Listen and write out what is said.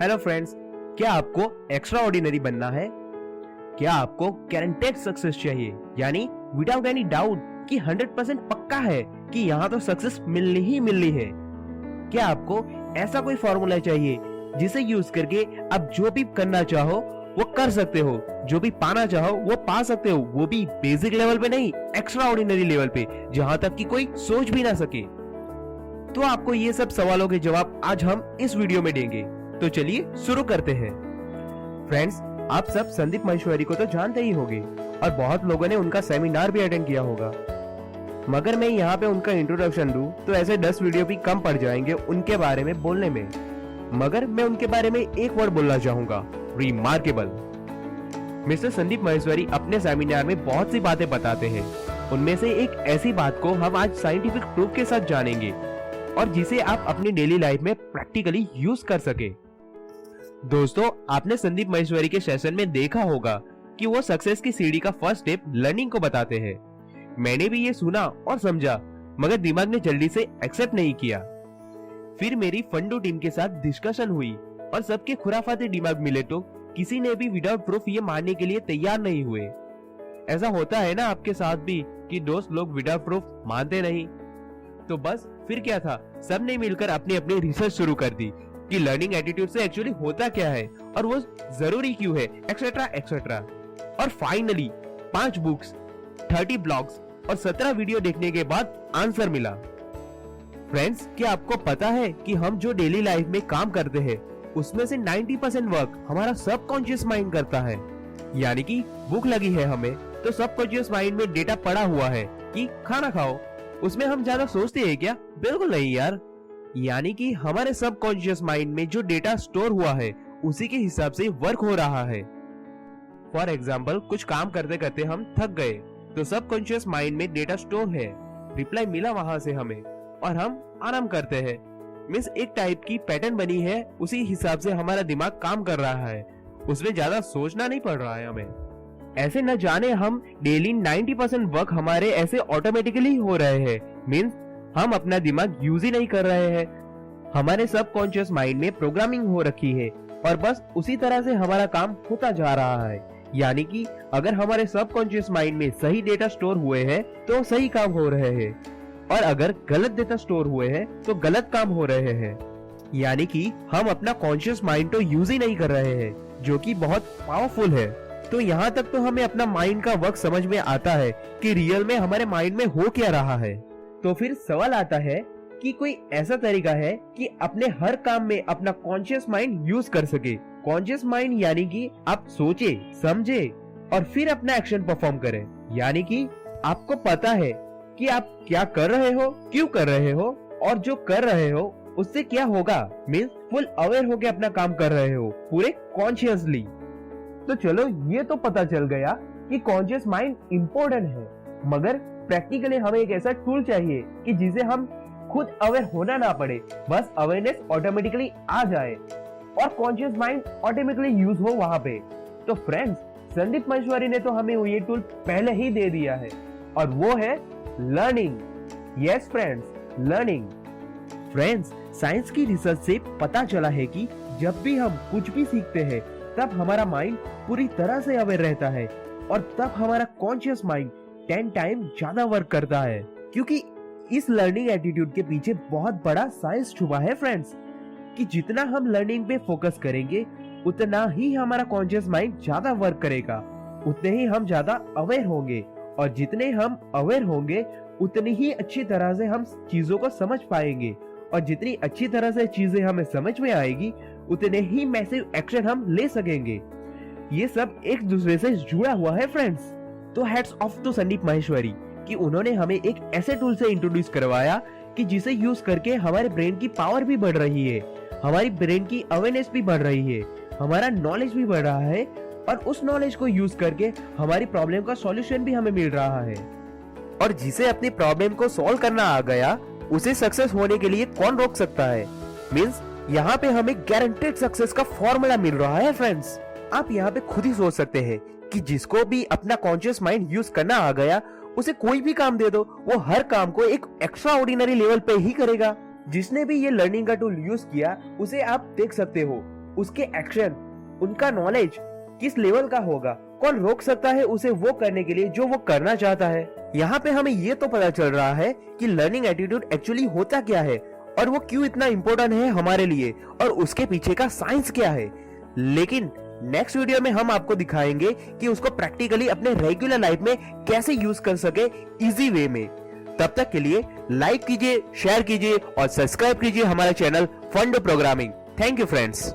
Hello friends, क्या आपको extra ordinary बनना है? क्या आपको गारंटेड सक्सेस चाहिए, यानी विदाउट एनी डाउट कि 100% पक्का है कि यहाँ तो सक्सेस मिलनी ही मिलनी है? क्या आपको ऐसा कोई फॉर्मूला चाहिए जिसे यूज करके आप जो भी करना चाहो वो कर सकते हो, जो भी पाना चाहो वो पा सकते हो, वो भी बेसिक लेवल पे नहीं, एक्स्ट्रा ऑर्डिनरी लेवल पे, जहां तक कि कोई सोच भी ना सके? तो आपको ये सब सवालों के जवाब आज हम इस वीडियो में देंगे। तो चलिए शुरू करते हैं। फ्रेंड्स, आप सब संदीप माहेश्वरी को तो जानते ही होंगे और बहुत लोगों ने उनका सेमिनार भी अटेंड किया होगा। मगर मैं यहाँ पे उनका इंट्रोडक्शन दूं तो ऐसे 10 वीडियो भी कम पड़ जाएंगे उनके बारे में बोलने में। मगर मैं उनके बारे में एक वर्ड बोलना चाहूंगा, रिमार्केबल। मिस्टर संदीप माहेश्वरी अपने सेमिनार में बहुत सी बातें बताते हैं। उनमें से एक ऐसी बात को हम आज साइंटिफिक प्रूफ के साथ जानेंगे और जिसे आप अपनी डेली लाइफ में प्रैक्टिकली यूज कर सके। दोस्तों, आपने संदीप माहेश्वरी के सेशन में देखा होगा कि वो सक्सेस की सीढ़ी का फर्स्ट स्टेप लर्निंग को बताते हैं। मैंने भी ये सुना और समझा, मगर दिमाग ने जल्दी से एक्सेप्ट नहीं किया। फिर मेरी फंडो टीम के साथ डिस्कशन हुई और सबके खुराफाती दिमाग मिले तो किसी ने भी विदाउट प्रूफ ये मानने के लिए तैयार नहीं हुए। ऐसा होता है ना आपके साथ भी कि दोस्त लोग विदाउट प्रूफ मानते नहीं? तो बस फिर क्या था, सबने मिलकर अपनी अपनी रिसर्च शुरू कर दी कि लर्निंग एटीट्यूड से एक्चुअली होता क्या है और वो जरूरी क्यों है, एक्सेट्रा एक्सेट्रा। और फाइनली 5 बुक्स, 30 ब्लॉग्स और 17 वीडियो देखने के बाद आंसर मिला। फ्रेंड्स, क्या आपको पता है कि हम जो डेली लाइफ में काम करते हैं उसमें से 90% वर्क हमारा सबकॉन्शियस माइंड करता है। यानी कि भूख लगी है हमें तो सबकॉन्शियस माइंड में डेटा पड़ा हुआ है कि खाना खाओ। उसमें हम ज्यादा सोचते हैं क्या? बिल्कुल नहीं यार। यानी कि हमारे सबकॉन्शियस माइंड में जो डेटा स्टोर हुआ है उसी के हिसाब से वर्क हो रहा है। फॉर एग्जाम्पल, कुछ काम करते करते हम थक गए तो सबकॉन्शियस माइंड में डेटा स्टोर है, रिप्लाई मिला वहां से हमें और हम आराम करते हैं। मीन्स एक टाइप की पैटर्न बनी है, उसी हिसाब से हमारा दिमाग काम कर रहा है, उसमें ज्यादा सोचना नहीं पड़ रहा है हमें। ऐसे न जाने हम डेली 90% वर्क हमारे ऐसे ऑटोमेटिकली हो रहे हैं। मीन्स हम अपना दिमाग यूज ही नहीं कर रहे हैं, हमारे सबकॉन्शियस माइंड में प्रोग्रामिंग हो रखी है और बस उसी तरह से हमारा काम होता जा रहा है। यानी कि अगर हमारे सबकॉन्शियस माइंड में सही डेटा स्टोर हुए हैं तो सही काम हो रहे हैं और अगर गलत डेटा स्टोर हुए हैं तो गलत काम हो रहे हैं। यानी कि हम अपना कॉन्शियस माइंड तो यूज ही नहीं कर रहे हैं, जो कि बहुत पावरफुल है। तो यहाँ तक तो हमें अपना माइंड का वर्क समझ में आता है कि रियल में हमारे माइंड में हो क्या रहा है। तो फिर सवाल आता है कि कोई ऐसा तरीका है कि अपने हर काम में अपना कॉन्शियस माइंड यूज कर सके। कॉन्शियस माइंड यानी कि आप सोचे, समझे और फिर अपना एक्शन परफॉर्म करें। यानी कि आपको पता है कि आप क्या कर रहे हो, क्यों कर रहे हो और जो कर रहे हो उससे क्या होगा। मीन्स फुल अवेयर होके अपना काम कर रहे हो, पूरे कॉन्शियसली। तो चलो, ये तो पता चल गया कि कॉन्शियस माइंड इम्पोर्टेंट है, मगर प्रैक्टिकली हमें एक ऐसा टूल चाहिए कि जिसे हम खुद अवेयर होना ना पड़े, बस अवेयरनेस ऑटोमेटिकली आ जाए और कॉन्शियस माइंड ऑटोमेटिकली यूज हो वहां पे। तो फ्रेंड्स, संदीप माहेश्वरी ने तो हमें ये टूल पहले ही दे दिया है और वो है learning. Yes friends, learning. Friends, science की रिसर्च से पता चला है कि जब भी हम कुछ भी सीखते हैं तब हमारा माइंड पूरी तरह से अवेयर रहता है और तब हमारा कॉन्शियस माइंड 10 टाइम ज्यादा वर्क करता है। क्योंकि इस लर्निंग एटीट्यूड के पीछे बहुत बड़ा साइंस छुपा है फ्रेंड्स, कि जितना हम लर्निंग पे फोकस करेंगे उतना ही हमारा कॉन्शियस माइंड ज्यादा वर्क करेगा, उतने ही हम ज्यादा अवेयर होंगे और जितने हम अवेयर होंगे उतनी ही अच्छी तरह से हम चीजों को समझ पाएंगे और जितनी अच्छी तरह से चीजें हमें समझ में आएगी उतने ही मैसिव एक्शन हम ले सकेंगे। ये सब एक दूसरे से जुड़ा हुआ है फ्रेंड्स। तो hats off to Sandeep Maheshwari कि उन्होंने हमें एक ऐसे टूल से इंट्रोड्यूस करवाया कि जिसे यूज करके हमारे ब्रेन की पावर भी बढ़ रही है, हमारी ब्रेन की अवेयरनेस भी बढ़ रही है, हमारा नॉलेज भी बढ़ रहा है और उस नॉलेज को यूज करके हमारी प्रॉब्लम का सॉल्यूशन भी हमें मिल रहा है। और जिसे अपनी प्रॉब्लम को सॉल्व करना आ गया उसे सक्सेस होने के लिए कौन रोक सकता है। मींस यहाँ पे हमें गारंटेड सक्सेस का फॉर्मूला मिल रहा है फ्रेंड्स। आप यहाँ पे खुद ही सोच सकते हैं कि जिसको भी अपना कॉन्शियस माइंड यूज करना आ गया उसे कोई भी काम दे दो, वो हर काम को एक एक्स्ट्रा ऑर्डिनरी लेवल पे ही करेगा। जिसने भी ये लर्निंग का टूल यूज किया उसे आप देख सकते हो, उसके एक्शन, उनका नॉलेज किस लेवल का होगा, कौन रोक सकता है उसे वो करने के लिए जो वो करना चाहता है। यहाँ पे हमें ये तो पता चल रहा है कि लर्निंग एटीट्यूड एक्चुअली होता क्या है और वो क्यों इतना इंपॉर्टेंट है हमारे लिए और उसके पीछे का साइंस क्या है। लेकिन नेक्स्ट वीडियो में हम आपको दिखाएंगे कि उसको प्रैक्टिकली अपने रेगुलर लाइफ में कैसे यूज कर सके इजी वे में। तब तक के लिए लाइक कीजिए, शेयर कीजिए और सब्सक्राइब कीजिए हमारा चैनल फंडो प्रोग्रामिंग। Thank you friends.